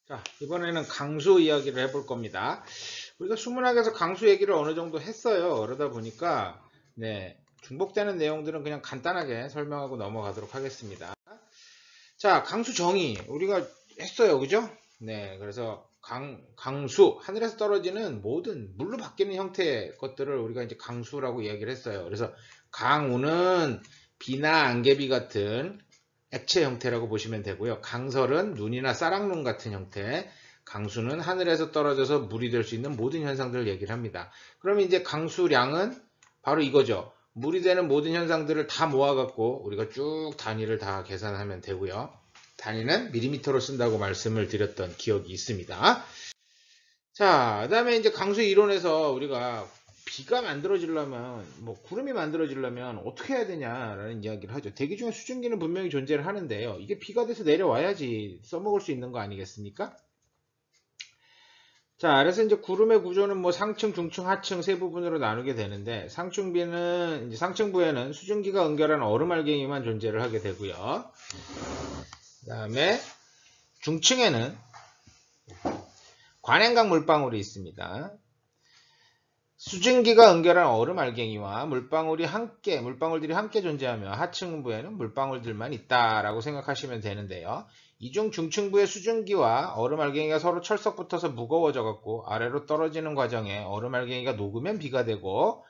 자, 이번에는 강수 이야기를 해볼 겁니다. 우리가 수문학에서 강수 얘기를 어느 정도 했어요. 그러다 보니까 중복되는 내용들은 그냥 간단하게 설명하고 넘어가도록 하겠습니다. 자, 강수 정의 우리가 했어요. 그죠? 그래서 강수, 하늘에서 떨어지는 모든 물로 바뀌는 형태의 것들을 우리가 이제 강수라고 이야기를 했어요. 그래서 강우는 비나 안개비 같은 액체 형태라고 보시면 되고요. 강설은 눈이나 쌀랑눈 같은 형태, 강수는 하늘에서 떨어져서 물이 될 수 있는 모든 현상들을 얘기를 합니다. 그러면 이제 강수량은 바로 이거죠. 물이 되는 모든 현상들을 다 모아갖고 우리가 쭉 단위를 다 계산하면 되고요. 단위는 밀리미터로 쓴다고 말씀을 드렸던 기억이 있습니다. 자, 그 다음에 이제 강수 이론에서 우리가 비가 만들어지려면, 구름이 만들어지려면 어떻게 해야 되냐라는 이야기를 하죠. 대기 중에 수증기는 분명히 존재를 하는데요. 이게 비가 돼서 내려와야지 써먹을 수 있는 거 아니겠습니까? 자, 그래서 이제 구름의 구조는 상층, 중층, 하층 세 부분으로 나누게 되는데, 상층부에는 수증기가 응결한 얼음알갱이만 존재를 하게 되고요. 그 다음에 중층에는 관행각 물방울이 있습니다. 수증기가 응결한 얼음 알갱이와 물방울들이 함께 존재하며 하층부에는 물방울들만 있다라고 생각하시면 되는데요. 이중 중층부의 수증기와 얼음 알갱이가 서로 철썩 붙어서 무거워져 갖고 아래로 떨어지는 과정에 얼음 알갱이가 녹으면 비가 되고,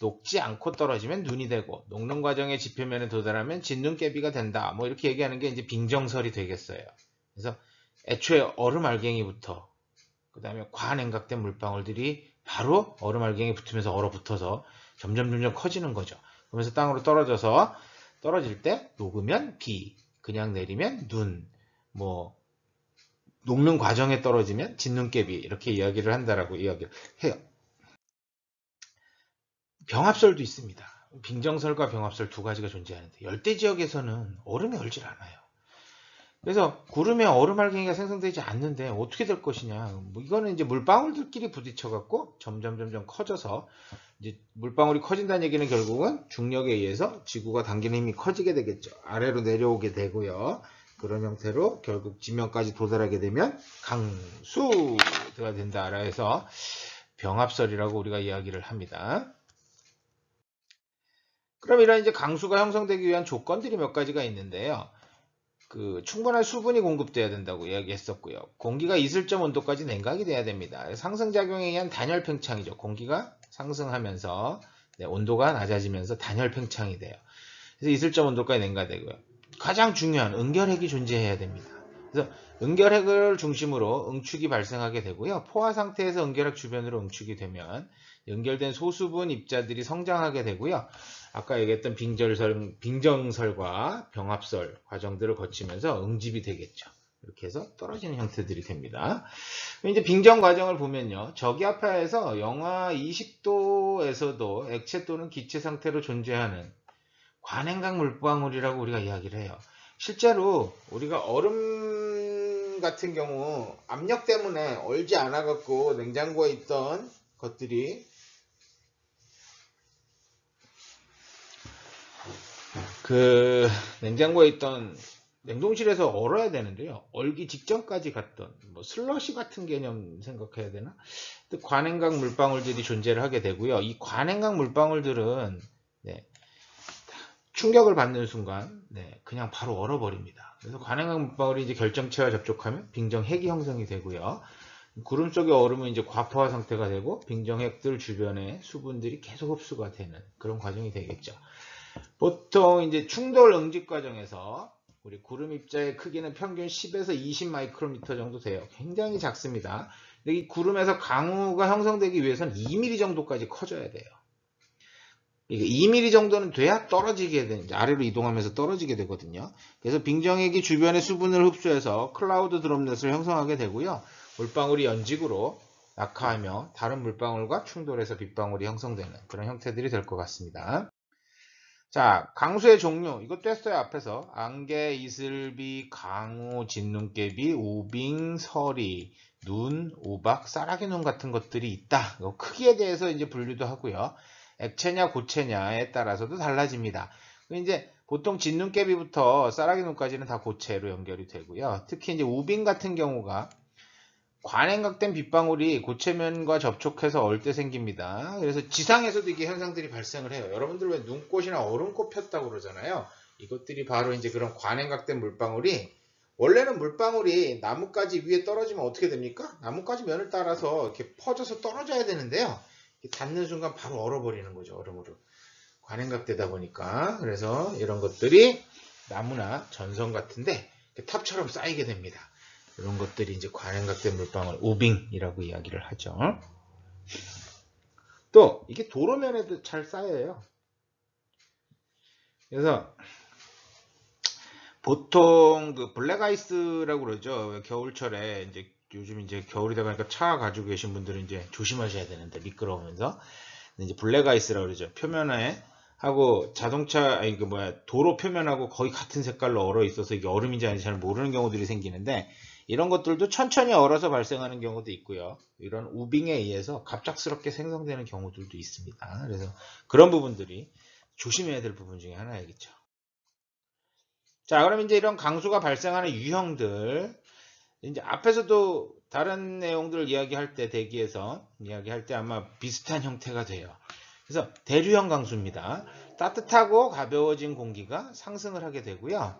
녹지 않고 떨어지면 눈이 되고, 녹는 과정에 지표면에 도달하면 진눈깨비가 된다. 이렇게 얘기하는 게 이제 빙정설이 되겠어요. 그래서 애초에 얼음 알갱이부터 그 다음에 과냉각된 물방울들이 바로 얼음 알갱이에 붙으면서 얼어붙어서 점점 커지는 거죠. 그러면서 땅으로 떨어질 때 녹으면 비, 그냥 내리면 눈, 녹는 과정에 떨어지면 진눈깨비, 이렇게 이야기를 한다라고 이야기를 해요. 병합설도 있습니다. 빙정설과 병합설 두 가지가 존재하는데, 열대 지역에서는 얼음이 얼질 않아요. 그래서 구름에 얼음 알갱이가 생성되지 않는데 어떻게 될 것이냐. 이거는 이제 물방울들끼리 부딪혀갖고 점점 커져서, 이제 물방울이 커진다는 얘기는 결국은 중력에 의해서 지구가 당기는 힘이 커지게 되겠죠. 아래로 내려오게 되고요. 그런 형태로 결국 지면까지 도달하게 되면 강수가 된다라 해서 병합설이라고 우리가 이야기를 합니다. 그럼 이런 이제 강수가 형성되기 위한 조건들이 몇 가지가 있는데요. 충분한 수분이 공급돼야 된다고 이야기했었고요. 공기가 이슬점 온도까지 냉각이 돼야 됩니다. 상승작용에 의한 단열 팽창이죠. 공기가 상승하면서 온도가 낮아지면서 단열 팽창이 돼요. 그래서 이슬점 온도까지 냉각되고요. 가장 중요한 응결핵이 존재해야 됩니다. 그래서 응결핵을 중심으로 응축이 발생하게 되고요. 포화 상태에서 응결핵 주변으로 응축이 되면 응결된 소수분 입자들이 성장하게 되고요. 아까 얘기했던 빙정설과 병합설 과정들을 거치면서 응집이 되겠죠. 이렇게 해서 떨어지는 형태들이 됩니다. 이제 빙정 과정을 보면요. 저기압하에서 영하 20도에서도 액체 또는 기체 상태로 존재하는 관행각 물방울이라고 우리가 이야기를 해요. 실제로 우리가 얼음 같은 경우 압력 때문에 얼지 않아 갖고 냉장고에 있던 것들이 냉장고에 있던 냉동실에서 얼어야 되는데요. 얼기 직전까지 갔던 슬러시 같은 개념 생각해야 되나? 관행각 물방울들이 존재를 하게 되고요. 이 관행각 물방울들은 충격을 받는 순간 그냥 바로 얼어버립니다. 그래서 관행각 물방울이 이제 결정체와 접촉하면 빙정핵이 형성이 되고요. 구름 속의 얼음은 이제 과포화 상태가 되고 빙정핵들 주변에 수분들이 계속 흡수가 되는 그런 과정이 되겠죠. 보통 이제 충돌 응집 과정에서 우리 구름 입자의 크기는 평균 10에서 20 마이크로미터 정도 돼요. 굉장히 작습니다. 근데 이 구름에서 강우가 형성되기 위해서는 2mm 정도까지 커져야 돼요. 2mm 정도는 돼야 떨어지게 되는, 아래로 이동하면서 떨어지게 되거든요. 그래서 빙정핵이 주변의 수분을 흡수해서 클라우드 드롭넷을 형성하게 되고요. 물방울이 연직으로 낙하하며 다른 물방울과 충돌해서 빗방울이 형성되는 그런 형태들이 될 것 같습니다. 자, 강수의 종류 이것도 했어요. 앞에서 안개, 이슬비, 강우, 진눈깨비, 우빙, 서리, 눈, 우박, 쌀아기 눈 같은 것들이 있다. 크기에 대해서 이제 분류도 하고요. 액체냐 고체냐에 따라서도 달라집니다. 이제 보통 진눈깨비부터 쌀아기 눈까지는 다 고체로 연결이 되고요. 특히 이제 우빙 같은 경우가 관행각된 빗방울이 고체면과 접촉해서 얼 때 생깁니다. 그래서 지상에서도 이게 현상들이 발생을 해요. 여러분들 왜 눈꽃이나 얼음꽃 폈다고 그러잖아요. 이것들이 바로 이제 그런 관행각된 물방울이, 원래는 물방울이 나뭇가지 위에 떨어지면 어떻게 됩니까? 나뭇가지 면을 따라서 이렇게 퍼져서 떨어져야 되는데요. 닿는 순간 바로 얼어버리는 거죠. 얼음으로. 관행각되다 보니까. 그래서 이런 것들이 나무나 전선 같은데 탑처럼 쌓이게 됩니다. 이런 것들이 이제 관행각된 물방울, 우빙이라고 이야기를 하죠. 또 이게 도로면에도 잘 쌓여요. 그래서 보통 그 블랙아이스라고 그러죠. 겨울철에 이제 요즘 이제 겨울이다 보니까 차 가지고 계신 분들은 이제 조심하셔야 되는데, 미끄러우면서 이제 블랙아이스라고 그러죠. 표면에 하고 자동차 아니 그 뭐야 도로 표면하고 거의 같은 색깔로 얼어 있어서 이게 얼음인지 아닌지 잘 모르는 경우들이 생기는데, 이런 것들도 천천히 얼어서 발생하는 경우도 있고요. 이런 우빙에 의해서 갑작스럽게 생성되는 경우들도 있습니다. 그래서 그런 부분들이 조심해야 될 부분 중에 하나이겠죠. 자, 그럼 이제 이런 강수가 발생하는 유형들, 이제 앞에서도 다른 내용들을 이야기할 때, 대기에서 이야기할 때 아마 비슷한 형태가 돼요. 그래서 대류형 강수입니다. 따뜻하고 가벼워진 공기가 상승을 하게 되고요.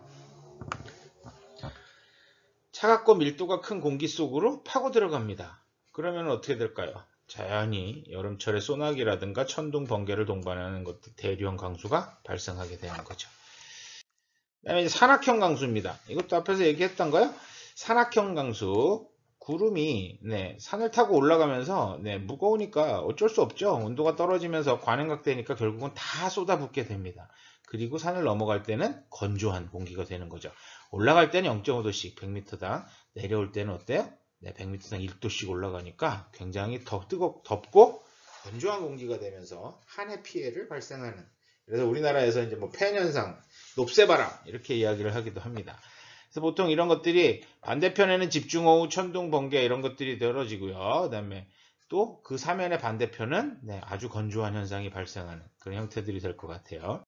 차갑고 밀도가 큰 공기 속으로 파고 들어갑니다. 그러면 어떻게 될까요? 자연히 여름철에 소나기라든가 천둥, 번개를 동반하는 것들, 대류형 강수가 발생하게 되는 거죠. 그 다음에 이제 산악형 강수입니다. 이것도 앞에서 얘기했던가요? 산악형 강수, 구름이 산을 타고 올라가면서 무거우니까 어쩔 수 없죠. 온도가 떨어지면서 관행각되니까 결국은 다 쏟아붓게 됩니다. 그리고 산을 넘어갈 때는 건조한 공기가 되는 거죠. 올라갈 때는 0.5도씩 100m당, 내려올 때는 어때요? 100m당 1도씩 올라가니까 굉장히 덥고 건조한 공기가 되면서 한해 피해를 발생하는, 그래서 우리나라에서 이제 뭐 팬현상, 높새바람 이렇게 이야기를 하기도 합니다. 그래서 보통 이런 것들이 반대편에는 집중호우, 천둥, 번개 이런 것들이 떨어지고요. 그다음에 또 그 사면의 반대편은 아주 건조한 현상이 발생하는 그런 형태들이 될 것 같아요.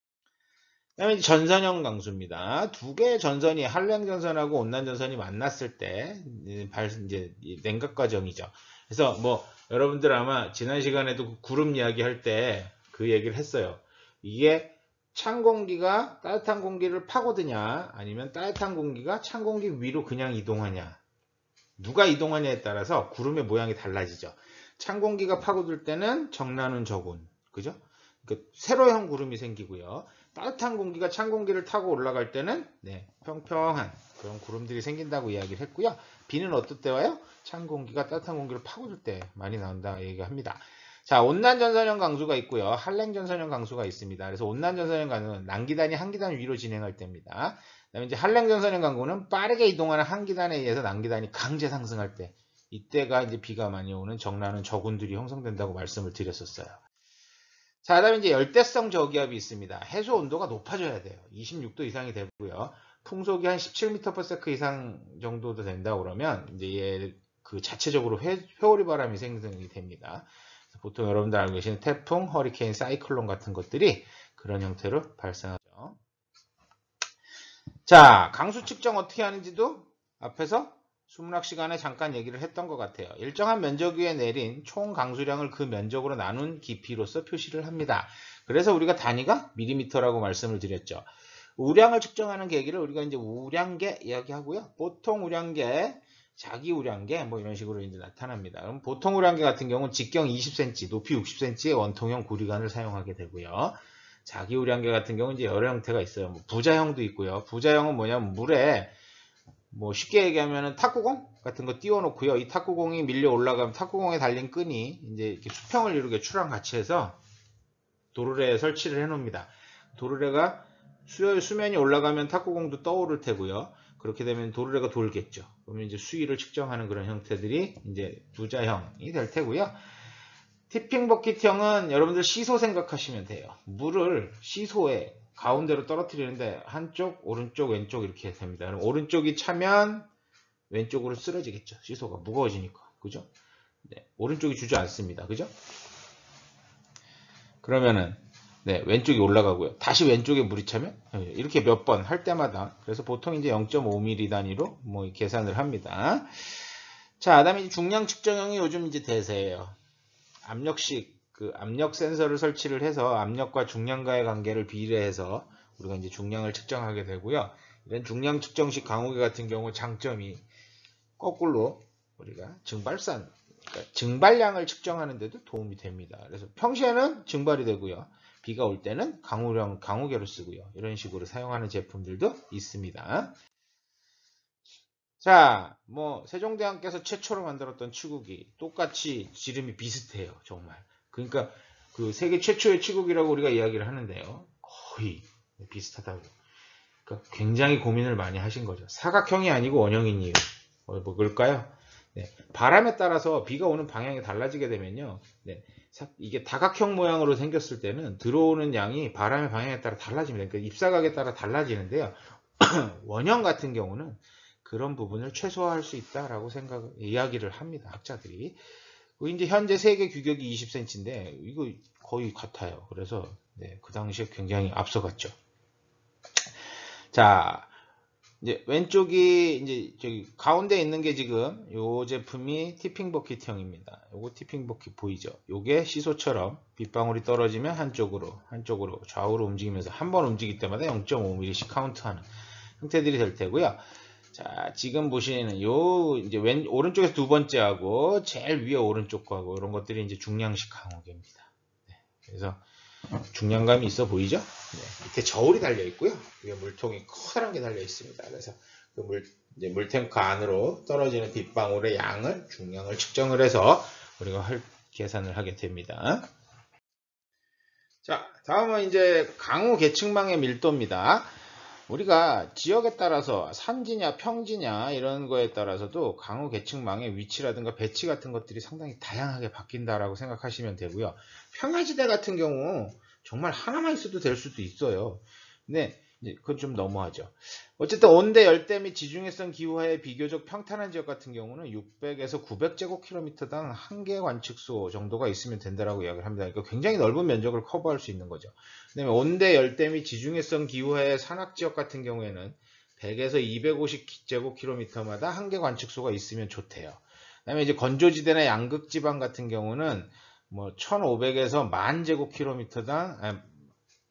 그다음에 전선형 강수입니다. 두 개의 전선이 한랭전선하고 온난전선이 만났을 때 이제 냉각 과정이죠. 그래서 뭐 여러분들 아마 지난 시간에도 구름 이야기 할 때 그 얘기를 했어요. 이게 찬 공기가 따뜻한 공기를 파고드냐, 아니면 따뜻한 공기가 찬 공기 위로 그냥 이동하냐, 누가 이동하냐에 따라서 구름의 모양이 달라지죠. 찬 공기가 파고들 때는 정난운 저군, 그죠? 그 세로형 구름이 생기고요. 따뜻한 공기가 찬 공기를 타고 올라갈 때는 평평한 그런 구름들이 생긴다고 이야기를 했고요. 비는 어떨 때 와요? 찬 공기가 따뜻한 공기를 파고들 때 많이 나온다 얘기합니다. 자, 온난전선형 강수가 있고요. 한랭전선형 강수가 있습니다. 그래서 온난전선형 강수는 난기단이 한 기단 위로 진행할 때입니다. 그다음에 이제 한랭전선형 강수는 빠르게 이동하는 한 기단에 의해서 난기단이 강제 상승할 때, 이때가 이제 비가 많이 오는 정난운 저군들이 형성된다고 말씀을 드렸었어요. 자, 그다음에 이제 열대성 저기압이 있습니다. 해수 온도가 높아져야 돼요. 26도 이상이 되고요. 풍속이 한 17m/s 이상 정도도 된다 그러면 이제 얘 그 자체적으로 회오리 바람이 생성이 됩니다. 보통 여러분들 알고 계시는 태풍, 허리케인, 사이클론 같은 것들이 그런 형태로 발생하죠. 자, 강수 측정 어떻게 하는지도 앞에서 수문학 시간에 잠깐 얘기를 했던 것 같아요. 일정한 면적 위에 내린 총 강수량을 그 면적으로 나눈 깊이로서 표시를 합니다. 그래서 우리가 단위가 밀리미터라고 말씀을 드렸죠. 우량을 측정하는 계기를 우리가 이제 우량계 이야기하고요. 보통 우량계, 자기 우량계 뭐 이런 식으로 이제 나타납니다. 그럼 보통 우량계 같은 경우는 직경 20cm, 높이 60cm의 원통형 구리관을 사용하게 되고요. 자기 우량계 같은 경우는 이제 여러 형태가 있어요. 뭐 부자형도 있고요. 부자형은 뭐냐면 물에 뭐 쉽게 얘기하면 탁구공 같은 거 띄워놓고요. 이 탁구공이 밀려 올라가면 탁구공에 달린 끈이 이제 이렇게 수평을 이루게 추랑 같이 해서 도르래에 설치를 해놓습니다. 도르래가 수면이 올라가면 탁구공도 떠오를 테고요. 그렇게 되면 도르래가 돌겠죠. 그러면 이제 수위를 측정하는 그런 형태들이 이제 부자형이 될 테고요. 티핑 버킷형은 여러분들 시소 생각하시면 돼요. 물을 시소에 가운데로 떨어뜨리는데 한쪽, 오른쪽, 왼쪽 이렇게 됩니다. 그럼 오른쪽이 차면 왼쪽으로 쓰러지겠죠. 시소가 무거워지니까. 그죠? 오른쪽이 주저앉습니다. 그죠? 그러면은 네, 왼쪽이 올라가고요. 다시 왼쪽에 물이 차면 이렇게 몇 번 할 때마다 그래서 보통 이제 0.5mm 단위로 뭐 계산을 합니다. 자, 그다음에 이제 중량 측정형이 요즘 이제 대세예요. 압력식 그 압력 센서를 설치를 해서 압력과 중량과의 관계를 비례해서 우리가 이제 중량을 측정하게 되고요. 이런 중량 측정식 강우계 같은 경우 장점이 거꾸로 우리가 증발산 그러니까 증발량을 측정하는 데도 도움이 됩니다. 그래서 평시에는 증발이 되고요. 비가 올 때는 강우계로 쓰고요. 이런 식으로 사용하는 제품들도 있습니다. 자, 뭐 세종대왕께서 최초로 만들었던 치국이 똑같이 지름이 비슷해요. 정말. 그러니까 그 세계 최초의 치국이라고 우리가 이야기를 하는데요. 거의 비슷하다고. 그러니까 굉장히 고민을 많이 하신 거죠. 사각형이 아니고 원형인 이유. 뭐 그럴까요? 네, 바람에 따라서 비가 오는 방향이 달라지게 되면요. 네, 이게 다각형 모양으로 생겼을 때는 들어오는 양이 바람의 방향에 따라 달라집니다. 그러니까 입사각에 따라 달라지는데요. 원형 같은 경우는 그런 부분을 최소화할 수 있다라고 이야기를 합니다. 학자들이. 이제 현재 세계 규격이 20cm인데 이거 거의 같아요. 그래서 네, 그 당시에 굉장히 앞서갔죠. 자, 이제 왼쪽이 이제 저기 가운데 있는 게 지금 요 제품이 티핑 버킷형입니다. 요거 티핑 버킷 보이죠? 요게 시소처럼 빗방울이 떨어지면 한쪽으로 좌우로 움직이면서 한 번 움직일 때마다 0.5mm씩 카운트하는 형태들이 될 테고요. 자, 지금 보시는 요 이제 오른쪽에서 두 번째하고 제일 위에 오른쪽 거하고 이런 것들이 이제 중량식 강우계입니다. 네, 그래서 중량감이 있어 보이죠? 네, 밑에 저울이 달려 있고요. 위에 물통이 커다란 게 달려 있습니다. 그래서 그 이제 물탱크 안으로 떨어지는 빗방울의 양을 중량을 측정을 해서 우리가 계산을 하게 됩니다. 자, 다음은 이제 강우 계층망의 밀도입니다. 우리가 지역에 따라서 산지냐 평지냐 이런 거에 따라서도 강우 계층망의 위치라든가 배치 같은 것들이 상당히 다양하게 바뀐다라고 생각하시면 되고요. 평야지대 같은 경우 정말 하나만 있어도 될 수도 있어요. 근데 그건 좀 너무하죠. 어쨌든 온대 열대 및 지중해성 기후하에 비교적 평탄한 지역 같은 경우는 600에서 900제곱킬로미터당 한 개 관측소 정도가 있으면 된다라고 이야기를 합니다. 그러니까 굉장히 넓은 면적을 커버할 수 있는 거죠. 그다음에 온대 열대 및 지중해성 기후하의 산악 지역 같은 경우에는 100에서 250제곱킬로미터마다 한 개 관측소가 있으면 좋대요. 그다음에 이제 건조지대나 양극지방 같은 경우는 뭐 1500에서 10,000제곱킬로미터당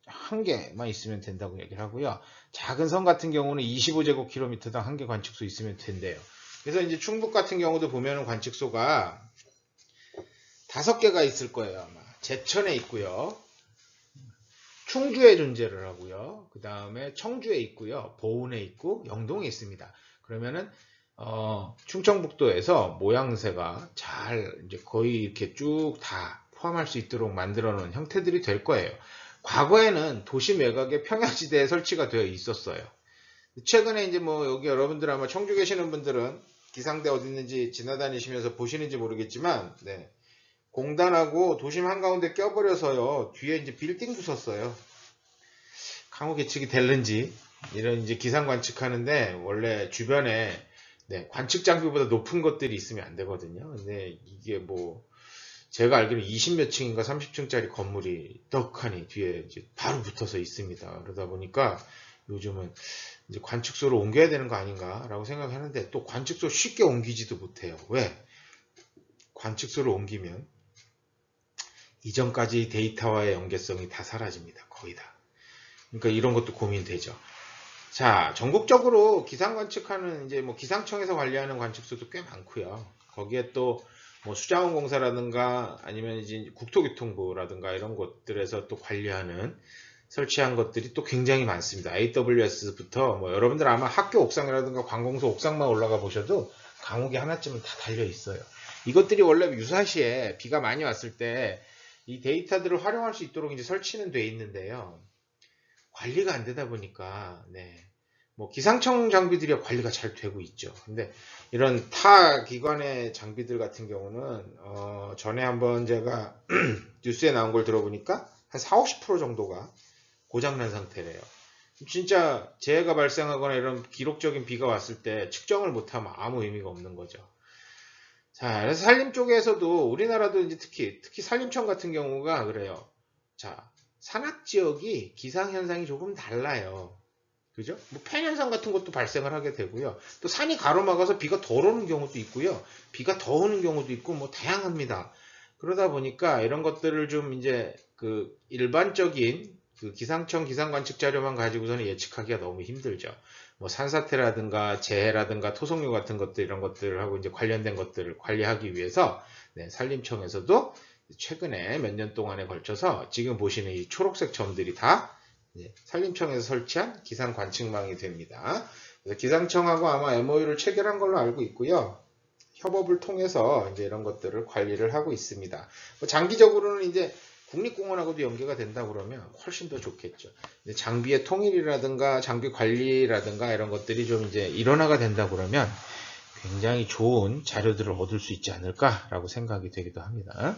한 개만 있으면 된다고 얘기를 하고요. 작은 섬 같은 경우는 25제곱킬로미터당 한 개 관측소 있으면 된대요. 그래서 이제 충북 같은 경우도 보면은 관측소가 5개가 있을 거예요, 아마. 제천에 있고요. 충주에 존재를 하고요. 그 다음에 청주에 있고요. 보은에 있고 영동에 있습니다. 그러면은 충청북도에서 모양새가 잘 이제 거의 이렇게 쭉 다 포함할 수 있도록 만들어 놓은 형태들이 될 거예요. 과거에는 도심 외곽에 평야지대에 설치가 되어 있었어요. 최근에 이제 뭐 여기 여러분들 아마 청주 계시는 분들은 기상대 어디 있는지 지나다니시면서 보시는지 모르겠지만, 네. 공단하고 도심 한가운데 껴버려서요. 뒤에 이제 빌딩 부쉈어요. 강우 계측이 될는지 이런 이제 기상 관측하는데 원래 주변에 네, 관측 장비보다 높은 것들이 있으면 안 되거든요. 근데 이게 뭐 제가 알기로는 20몇 층인가 30층짜리 건물이 떡하니 뒤에 이제 바로 붙어서 있습니다. 그러다 보니까 요즘은 이제 관측소로 옮겨야 되는 거 아닌가라고 생각하는데 또 관측소 쉽게 옮기지도 못해요. 왜? 관측소를 옮기면 이전까지 데이터와의 연계성이 다 사라집니다. 거의 다. 그러니까 이런 것도 고민되죠. 자, 전국적으로 기상 관측하는 이제 뭐 기상청에서 관리하는 관측소도 꽤 많고요. 거기에 또 뭐 수자원공사라든가 아니면 이제 국토교통부라든가 이런 곳들에서 또 관리하는 설치한 것들이 또 굉장히 많습니다. AWS부터 뭐 여러분들 아마 학교 옥상이라든가 관공서 옥상만 올라가 보셔도 강우계 하나쯤은 다 달려 있어요. 이것들이 원래 유사시에 비가 많이 왔을 때 이 데이터들을 활용할 수 있도록 이제 설치는 돼 있는데요. 관리가 안 되다 보니까 네. 뭐 기상청 장비들이 관리가 잘 되고 있죠. 근데 이런 타 기관의 장비들 같은 경우는 전에 한번 제가 뉴스에 나온 걸 들어보니까 한 40~50% 정도가 고장난 상태래요. 진짜 재해가 발생하거나 이런 기록적인 비가 왔을 때 측정을 못하면 아무 의미가 없는 거죠. 자, 그래서 산림 쪽에서도 우리나라도 이제 특히 산림청 같은 경우가 그래요. 자, 산악 지역이 기상현상이 조금 달라요. 그죠? 뭐 팬현상 같은 것도 발생을 하게 되고요. 또 산이 가로막아서 비가 덜 오는 경우도 있고요. 비가 더 오는 경우도 있고 뭐 다양합니다. 그러다 보니까 이런 것들을 좀 이제 그 일반적인 그 기상청 기상관측 자료만 가지고서는 예측하기가 너무 힘들죠. 뭐 산사태라든가 재해라든가 토속류 같은 것들 이런 것들하고 이제 관련된 것들을 관리하기 위해서 네, 산림청에서도 최근에 몇 년 동안에 걸쳐서 지금 보시는 이 초록색 점들이 다 산림청에서 설치한 기상관측망이 됩니다. 그래서 기상청하고 아마 MOU를 체결한 걸로 알고 있고요. 협업을 통해서 이제 이런 것들을 관리를 하고 있습니다. 장기적으로는 이제 국립공원하고도 연계가 된다 그러면 훨씬 더 좋겠죠. 장비의 통일이라든가 장비 관리라든가 이런 것들이 좀 이제 일원화가 된다 그러면 굉장히 좋은 자료들을 얻을 수 있지 않을까라고 생각이 되기도 합니다.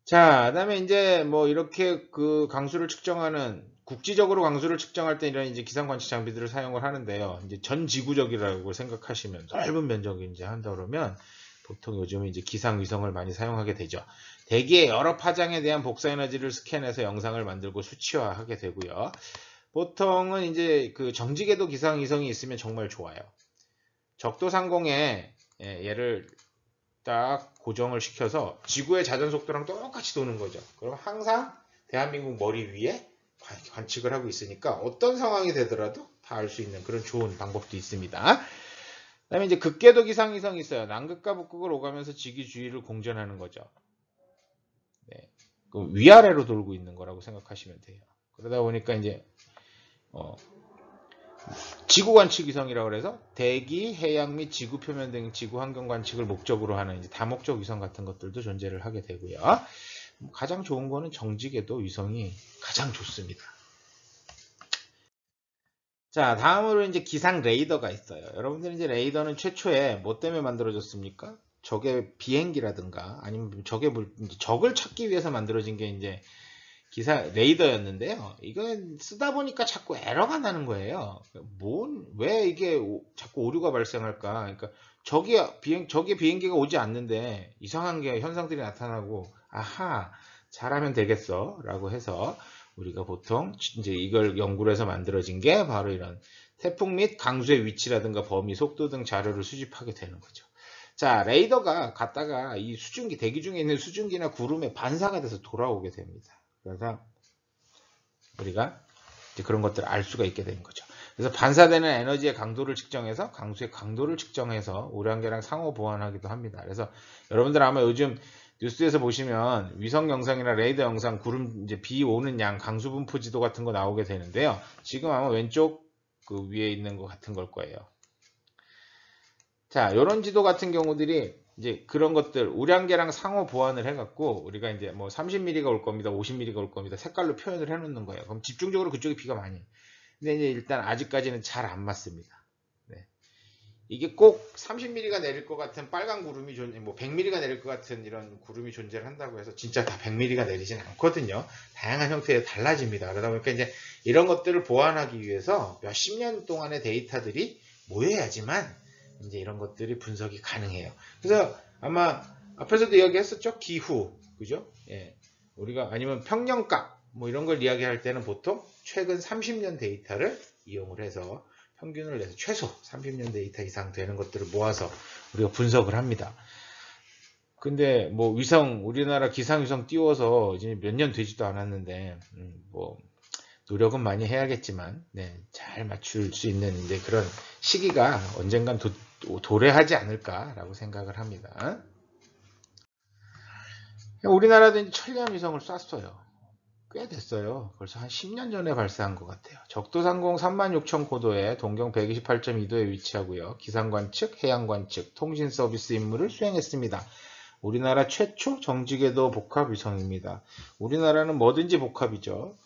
자, 그다음에 이제 뭐 이렇게 그 강수를 측정하는 국지적으로 강수를 측정할 때 이런 이제 기상 관측 장비들을 사용을 하는데요. 이제 전 지구적이라고 생각하시면 넓은 면적이 이제 한다 그러면 보통 요즘은 이제 기상 위성을 많이 사용하게 되죠. 대기의 여러 파장에 대한 복사 에너지를 스캔해서 영상을 만들고 수치화하게 되고요. 보통은 이제 그 정지궤도 기상 위성이 있으면 정말 좋아요. 적도 상공에 얘를 딱 고정을 시켜서 지구의 자전 속도랑 똑같이 도는 거죠. 그럼 항상 대한민국 머리 위에 관측을 하고 있으니까 어떤 상황이 되더라도 다 알 수 있는 그런 좋은 방법도 있습니다. 그다음에 이제 극궤도 기상위성이 있어요. 남극과 북극을 오가면서 지구 주위를 공전하는 거죠. 네. 위아래로 돌고 있는 거라고 생각하시면 돼요. 그러다 보니까 이제 지구 관측 위성이라고 해서 대기, 해양 및 지구 표면 등 지구 환경 관측을 목적으로 하는 이제 다목적 위성 같은 것들도 존재를 하게 되고요. 가장 좋은 거는 정지궤도 위성이 가장 좋습니다. 자, 다음으로 이제 기상 레이더가 있어요. 여러분들 이제 레이더는 최초에 뭐 때문에 만들어졌습니까? 적의 비행기라든가 아니면 적을 찾기 위해서 만들어진 게 이제 레이더였는데요. 이건 쓰다 보니까 자꾸 에러가 나는 거예요. 왜 이게 자꾸 오류가 발생할까? 그러니까 적의 비행기가 오지 않는데 이상한 게 현상들이 나타나고, 아하, 잘하면 되겠어. 라고 해서 우리가 보통 이제 이걸 연구를 해서 만들어진 게 바로 이런 태풍 및 강수의 위치라든가 범위, 속도 등 자료를 수집하게 되는 거죠. 자, 레이더가 갔다가 이 수증기, 대기 중에 있는 수증기나 구름에 반사가 돼서 돌아오게 됩니다. 그래서 우리가 이제 그런 것들을 알 수가 있게 되는 거죠. 그래서 반사되는 에너지의 강도를 측정해서 강수의 강도를 측정해서 우량계랑 상호 보완하기도 합니다. 그래서 여러분들 아마 요즘 뉴스에서 보시면 위성 영상이나 레이더 영상, 구름 이제 비 오는 양, 강수 분포 지도 같은 거 나오게 되는데요. 지금 아마 왼쪽 그 위에 있는 것 같은 걸 거예요. 자, 이런 지도 같은 경우들이 이제 그런 것들 우량계랑 상호 보완을 해갖고 우리가 이제 뭐 30mm가 올 겁니다, 50mm가 올 겁니다 색깔로 표현을 해놓는 거예요. 그럼 집중적으로 그쪽에 비가 많이. 근데 이제 일단 아직까지는 잘 안 맞습니다. 네. 이게 꼭 30mm가 내릴 것 같은 빨간 구름이 뭐 100mm가 내릴 것 같은 이런 구름이 존재를 한다고 해서 진짜 다 100mm가 내리진 않거든요. 다양한 형태에 달라집니다. 그러다 보니까 이제 이런 것들을 보완하기 위해서 몇십 년 동안의 데이터들이 모여야지만 이제 이런 것들이 분석이 가능해요. 그래서 아마 앞에서도 이야기했었죠. 기후, 그죠? 예. 우리가 아니면 평년가 뭐 이런 걸 이야기할 때는 보통 최근 30년 데이터를 이용을 해서 평균을 내서 최소 30년 데이터 이상 되는 것들을 모아서 우리가 분석을 합니다. 근데 뭐 우리나라 기상위성 띄워서 이제 몇 년 되지도 않았는데 뭐 노력은 많이 해야겠지만 잘 맞출 수 있는 이제 그런 시기가 언젠간 도래하지 않을까라고 생각을 합니다. 우리나라도 이제 천리안 위성을 쐈어요. 꽤 됐어요. 벌써 한 10년 전에 발사한 것 같아요. 적도상공 36,000고도에 동경 128.2도에 위치하고요. 기상관측, 해양관측, 통신서비스 임무를 수행했습니다. 우리나라 최초 정지궤도 복합위성입니다. 우리나라는 뭐든지 복합이죠.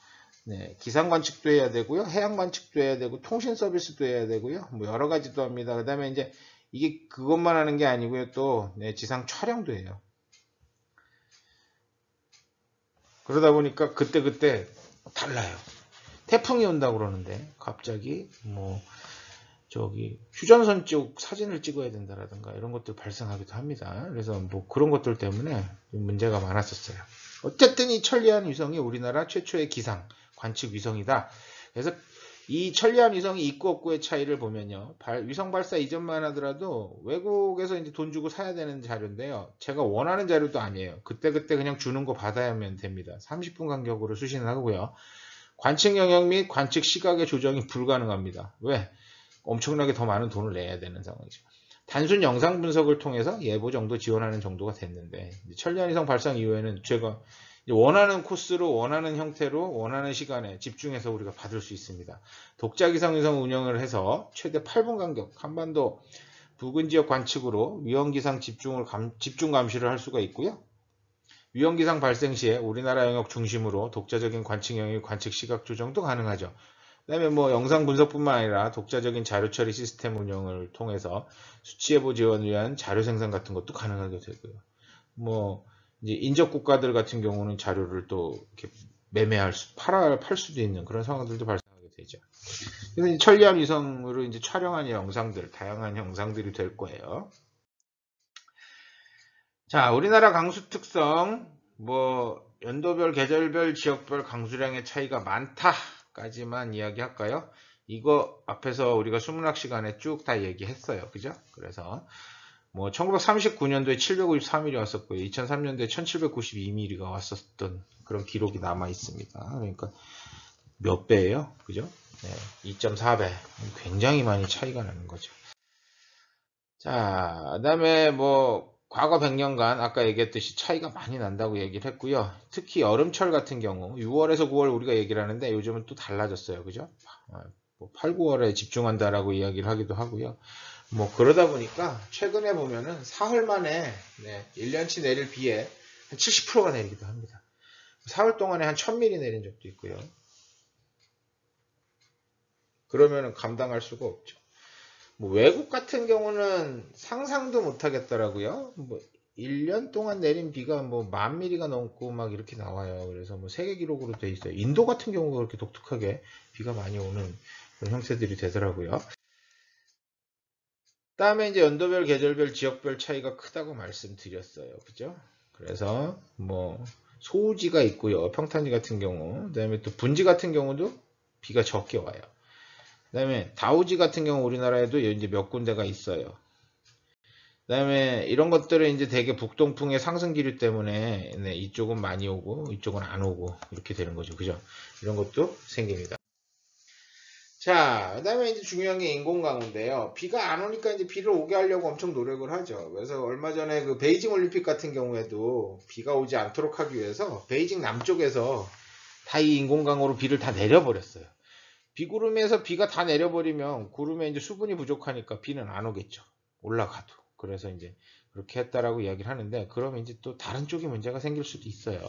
네, 기상 관측도 해야 되고요, 해양 관측도 해야 되고, 통신 서비스도 해야 되고요, 뭐 여러 가지도 합니다. 그 다음에 이제 이게 그것만 하는 게 아니고요, 또 지상 촬영도 해요. 그러다 보니까 그때 달라요. 태풍이 온다고 그러는데 갑자기 뭐 저기 휴전선 쪽 사진을 찍어야 된다라든가 이런 것들 발생하기도 합니다. 그래서 뭐 그런 것들 때문에 문제가 많았었어요. 어쨌든 이 천리안 위성이 우리나라 최초의 기상 관측 위성이다. 그래서 이 천리안 위성이 있고 없고의 차이를 보면요. 위성 발사 이전만 하더라도 외국에서 이제 돈 주고 사야 되는 자료인데요. 제가 원하는 자료도 아니에요. 그때그때 그냥 주는 거 받아야만 됩니다. 30분 간격으로 수신을 하고요. 관측 영역 및 관측 시각의 조정이 불가능합니다. 왜? 엄청나게 더 많은 돈을 내야 되는 상황이죠. 단순 영상 분석을 통해서 예보 정도 지원하는 정도가 됐는데 천리안 위성 발상 이후에는 제가 원하는 코스로 원하는 형태로 원하는 시간에 집중해서 우리가 받을 수 있습니다. 독자 기상 위성 운영을 해서 최대 8분 간격 한반도 부근 지역 관측으로 위험 기상 집중 감시를 할 수가 있고요. 위험 기상 발생 시에 우리나라 영역 중심으로 독자적인 관측 영역 관측 시각 조정도 가능하죠. 그다음에 뭐 영상 분석뿐만 아니라 독자적인 자료 처리 시스템 운영을 통해서 수치 예보 지원을 위한 자료 생산 같은 것도 가능하게 되고요. 뭐 이제 인접 국가들 같은 경우는 자료를 또 이렇게 팔 수도 있는 그런 상황들도 발생하게 되죠. 그래서 이제 천리안 위성으로 이제 촬영한 영상들, 다양한 영상들이 될 거예요. 자, 우리나라 강수 특성, 뭐 연도별, 계절별, 지역별 강수량의 차이가 많다까지만 이야기할까요? 이거 앞에서 우리가 수문학 시간에 쭉 다 얘기했어요. 그죠? 그래서 뭐 1939년도에 753mm 왔었고요. 2003년도에 1792mm가 왔었던 그런 기록이 남아 있습니다. 그러니까 몇 배예요? 그죠? 네, 2.4배. 굉장히 많이 차이가 나는 거죠. 자, 그다음에 뭐 과거 100년간 아까 얘기했듯이 차이가 많이 난다고 얘기를 했고요. 특히 여름철 같은 경우 6월에서 9월 우리가 얘기를 하는데 요즘은 또 달라졌어요. 그죠? 뭐 8, 9월에 집중한다라고 이야기를 하기도 하고요. 뭐 그러다 보니까 최근에 보면은 사흘 만에 1년치 내릴 비에 한 70%가 내리기도 합니다. 사흘 동안에 한 1000mm 내린 적도 있고요. 그러면은 감당할 수가 없죠. 뭐 외국 같은 경우는 상상도 못 하겠더라고요. 뭐 1년 동안 내린 비가 뭐 10,000mm가 넘고 막 이렇게 나와요. 그래서 뭐 세계 기록으로 돼 있어요. 인도 같은 경우가 그렇게 독특하게 비가 많이 오는 그런 형태들이 되더라고요. 다음에 이제 연도별, 계절별, 지역별 차이가 크다고 말씀드렸어요. 그죠? 그래서 뭐 소우지가 있고요. 평탄지 같은 경우. 그다음에 또 분지 같은 경우도 비가 적게 와요. 그다음에 다우지 같은 경우 우리나라에도 이제 몇 군데가 있어요. 그다음에 이런 것들은 이제 대개 북동풍의 상승 기류 때문에 이쪽은 많이 오고 이쪽은 안 오고 이렇게 되는 거죠. 그죠? 이런 것도 생깁니다. 자, 그다음에 이제 중요한 게 인공강우인데요. 비가 안 오니까 이제 비를 오게 하려고 엄청 노력을 하죠. 그래서 얼마 전에 그 베이징 올림픽 같은 경우에도 비가 오지 않도록 하기 위해서 베이징 남쪽에서 다 이 인공강우로 비를 다 내려버렸어요. 비구름에서 비가 다 내려버리면 구름에 이제 수분이 부족하니까 비는 안 오겠죠. 올라가도. 그래서 이제 그렇게 했다라고 이야기를 하는데 그러면 이제 또 다른 쪽에 문제가 생길 수도 있어요.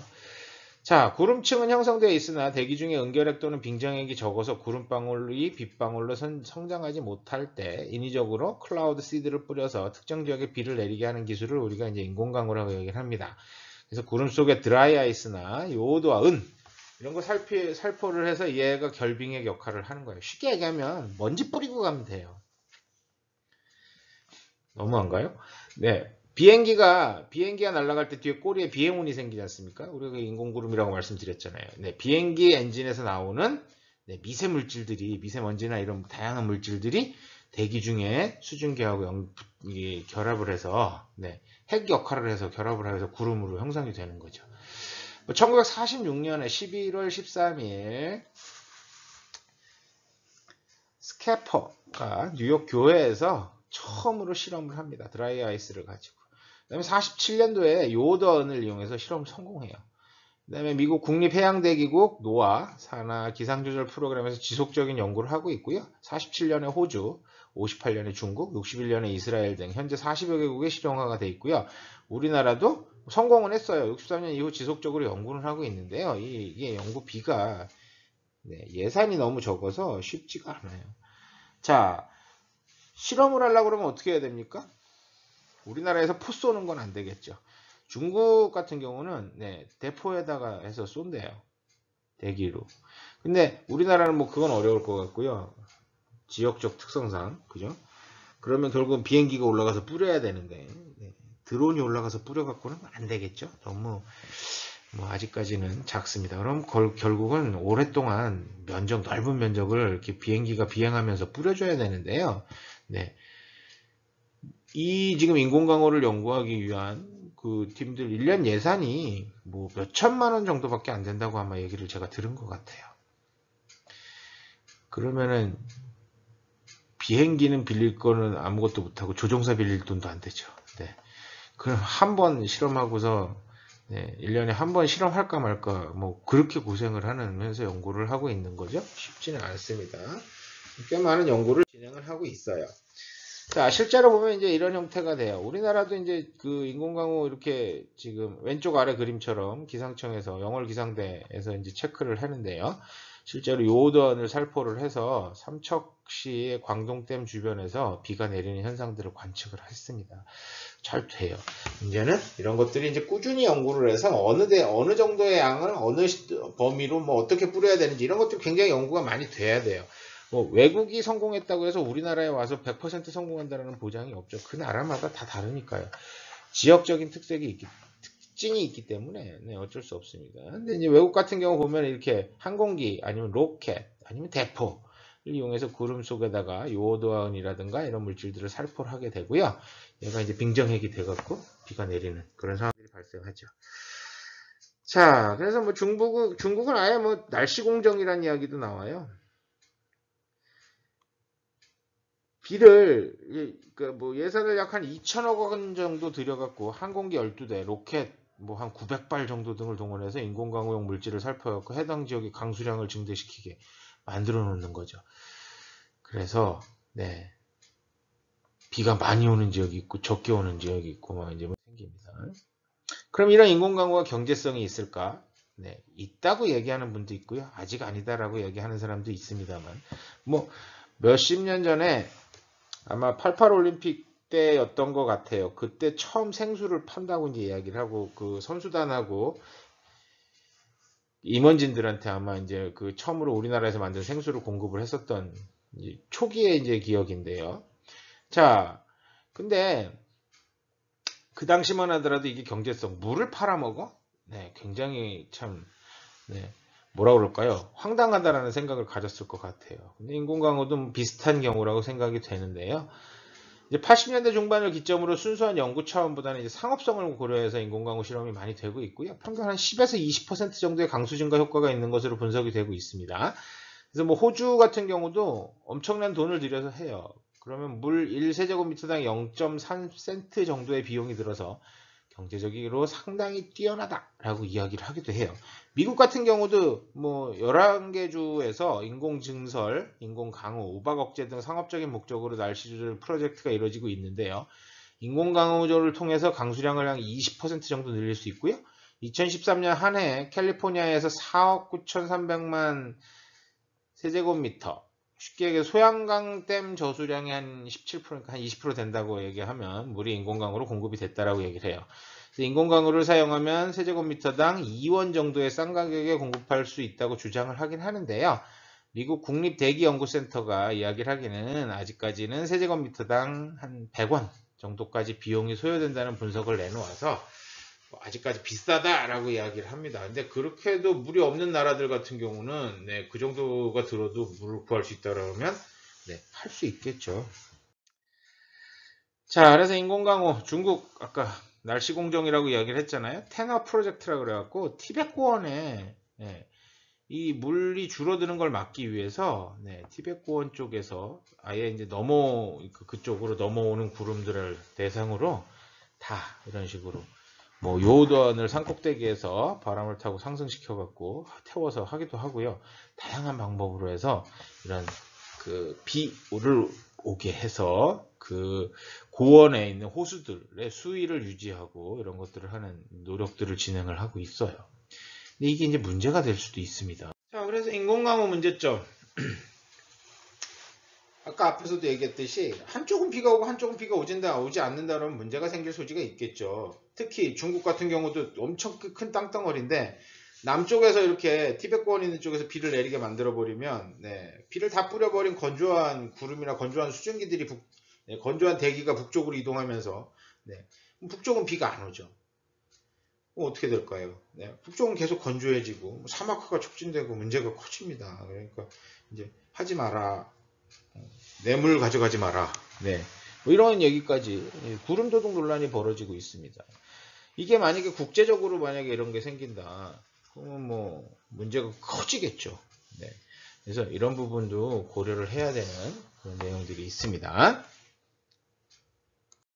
자, 구름층은 형성되어 있으나 대기 중에 은결핵 또는 빙정액이 적어서 구름방울이 빗방울로 성장하지 못할 때 인위적으로 클라우드 시드를 뿌려서 특정 지역에 비를 내리게 하는 기술을 우리가 이제 인공강우라고 얘기를 합니다. 그래서 구름 속에 드라이 아이스나 요오드와 은 이런 거 살포를 해서 얘가 결빙의 역할을 하는 거예요. 쉽게 얘기하면 먼지 뿌리고 가면 돼요. 너무한가요? 네. 비행기가 날아갈 때 뒤에 꼬리에 비행운이 생기지 않습니까? 우리가 인공구름이라고 말씀드렸잖아요. 네, 비행기 엔진에서 나오는 미세먼지나 이런 다양한 물질들이 대기 중에 수증기하고 결합을 해서 핵 역할을 해서 결합을 해서 구름으로 형성이 되는 거죠. 1946년에 11월 13일 스캐퍼가 뉴욕 교회에서 처음으로 실험을 합니다. 드라이 아이스를 가지고. 그 다음에 47년도에 요더은을 이용해서 실험 성공해요. 그 다음에 미국 국립해양대기국 노아 산하 기상조절 프로그램에서 지속적인 연구를 하고 있고요. 47년에 호주, 58년에 중국, 61년에 이스라엘 등 현재 40여 개국에 실용화가 되어 있고요. 우리나라도 성공은 했어요. 63년 이후 지속적으로 연구를 하고 있는데요. 이게 연구비가 예산이 너무 적어서 쉽지가 않아요. 자, 실험을 하려고 그러면 어떻게 해야 됩니까? 우리나라에서 포 쏘는 건 안 되겠죠. 중국 같은 경우는 대포에다가 해서 쏜대요. 대기로. 근데 우리나라는 뭐 그건 어려울 것 같고요. 지역적 특성상, 그죠? 그러면 결국은 비행기가 올라가서 뿌려야 되는데 드론이 올라가서 뿌려갖고는 안 되겠죠. 너무 뭐 아직까지는 작습니다. 그럼 결국은 오랫동안 넓은 면적을 이렇게 비행기가 비행하면서 뿌려줘야 되는데요. 네. 이 지금 인공강우를 연구하기 위한 그 팀들 1년 예산이 뭐 몇 천만 원 정도밖에 안 된다고 아마 얘기를 제가 들은 것 같아요. 그러면은 비행기는 빌릴 거는 아무것도 못하고 조종사 빌릴 돈도 안 되죠. 네. 그럼 한 번 실험하고서 네, 1년에 한 번 실험할까 말까 뭐 그렇게 고생을 하면서 연구를 하고 있는 거죠. 쉽지는 않습니다. 꽤 많은 연구를 진행을 하고 있어요. 자, 실제로 보면 이제 이런 형태가 돼요. 우리나라도 이제 그 인공강우 이렇게 지금 왼쪽 아래 그림처럼 기상청에서 영월 기상대에서 이제 체크를 하는데요. 실제로 요오드원을 살포를 해서 삼척시의 광동댐 주변에서 비가 내리는 현상들을 관측을 했습니다. 잘 돼요. 이제는 이런 것들이 이제 꾸준히 연구를 해서 어느 정도의 양을 어느 범위로 뭐 어떻게 뿌려야 되는지 이런 것들이 굉장히 연구가 많이 돼야 돼요. 뭐 외국이 성공했다고 해서 우리나라에 와서 100% 성공한다는 보장이 없죠. 그 나라마다 다 다르니까요. 지역적인 특징이 있기 때문에 네, 어쩔 수 없습니다. 근데 이제 외국 같은 경우 보면 이렇게 항공기 아니면 로켓 아니면 대포를 이용해서 구름 속에다가 요오드원이라든가 이런 물질들을 살포를 하게 되고요. 얘가 이제 빙정핵이 돼갖고 비가 내리는 그런 상황들이 발생하죠. 자, 그래서 뭐 중국은 아예 뭐 날씨 공정이라는 이야기도 나와요. 비를 뭐 예산을 약 한 2천억 원 정도 들여갖고 항공기 12대, 로켓 뭐 한 900발 정도 등을 동원해서 인공강우용 물질을 살펴갖고 해당 지역의 강수량을 증대시키게 만들어 놓는 거죠. 그래서 네, 비가 많이 오는 지역이 있고 적게 오는 지역이 있고 막 이제 뭐 생깁니다. 그럼 이런 인공강우가 경제성이 있을까? 네, 있다고 얘기하는 분도 있고요. 아직 아니다라고 얘기하는 사람도 있습니다만 뭐 몇십 년 전에 아마 88 올림픽 때였던 것 같아요. 그때 처음 생수를 판다고 이제 이야기를 하고 그 선수단하고 임원진들한테 아마 이제 그 처음으로 우리나라에서 만든 생수를 공급을 했었던 초기의 이제 기억인데요. 자, 근데 그 당시만 하더라도 이게 경제성, 물을 팔아먹어? 네, 굉장히 참, 네, 뭐라 그럴까요? 황당하다라는 생각을 가졌을 것 같아요. 근데 인공강우도 비슷한 경우라고 생각이 되는데요. 이제 80년대 중반을 기점으로 순수한 연구 차원보다는 이제 상업성을 고려해서 인공강우 실험이 많이 되고 있고요. 평균 한 10에서 20% 정도의 강수 증가 효과가 있는 것으로 분석이 되고 있습니다. 그래서 뭐 호주 같은 경우도 엄청난 돈을 들여서 해요. 그러면 물 1세제곱미터당 0.3센트 정도의 비용이 들어서 경제적으로 상당히 뛰어나다라고 이야기를 하기도 해요. 미국 같은 경우도 뭐 11개 주에서 인공증설, 인공강우, 우박 억제 등 상업적인 목적으로 날씨 조절 프로젝트가 이루어지고 있는데요. 인공강우조를 통해서 강수량을 한 20% 정도 늘릴 수 있고요. 2013년 한 해 캘리포니아에서 4억 9,300만 세제곱미터, 쉽게 얘기해 소양강댐 저수량의 한 17%, 한 20% 된다고 얘기하면 물이 인공강우로 공급이 됐다라고 얘기를 해요. 인공강우를 사용하면 세제곱미터당 2원 정도의 싼 가격에 공급할 수 있다고 주장을 하긴 하는데요. 미국 국립대기연구센터가 이야기를 하기는 아직까지는 세제곱미터당 한 100원 정도까지 비용이 소요된다는 분석을 내놓아서 아직까지 비싸다라고 이야기를 합니다. 근데 그렇게 해도 물이 없는 나라들 같은 경우는 네, 그 정도가 들어도 물을 구할 수 있다 그러면 네, 할 수 있겠죠. 자, 그래서 인공강우 중국 아까 날씨공정이라고 이야기를 했잖아요. 테너 프로젝트라고 그래갖고 티베트 고원에 네, 이 물이 줄어드는 걸 막기 위해서 네, 티베트 고원 쪽에서 아예 이제 그쪽으로 넘어오는 구름들을 대상으로 다 이런 식으로 뭐 요오드원을 산꼭대기에서 바람을 타고 상승시켜 갖고 태워서 하기도 하고요. 다양한 방법으로 해서 이런 그 비를 오게 해서 그 고원에 있는 호수들의 수위를 유지하고 이런 것들을 하는 노력들을 진행을 하고 있어요. 근데 이게 이제 문제가 될 수도 있습니다. 자, 그래서 인공강우 문제점. 아까 앞에서도 얘기했듯이 한쪽은 비가 오고 한쪽은 비가 오지 않는다 그러면 문제가 생길 소지가 있겠죠. 특히 중국 같은 경우도 엄청 큰 땅덩어리인데 남쪽에서 이렇게 티베트 고원 있는 쪽에서 비를 내리게 만들어 버리면 네, 비를 다 뿌려버린 건조한 구름이나 건조한 수증기들이 건조한 대기가 북쪽으로 이동하면서 네, 북쪽은 비가 안 오죠. 어떻게 될까요? 네, 북쪽은 계속 건조해지고 사막화가 촉진되고 문제가 커집니다. 그러니까 이제 하지 마라, 뇌물 가져가지 마라. 네, 뭐 이런 얘기까지 구름도둑 논란이 벌어지고 있습니다. 이게 만약에 국제적으로 만약에 이런 게 생긴다, 그러면 뭐 문제가 커지겠죠. 네, 그래서 이런 부분도 고려를 해야 되는 그런 내용들이 있습니다.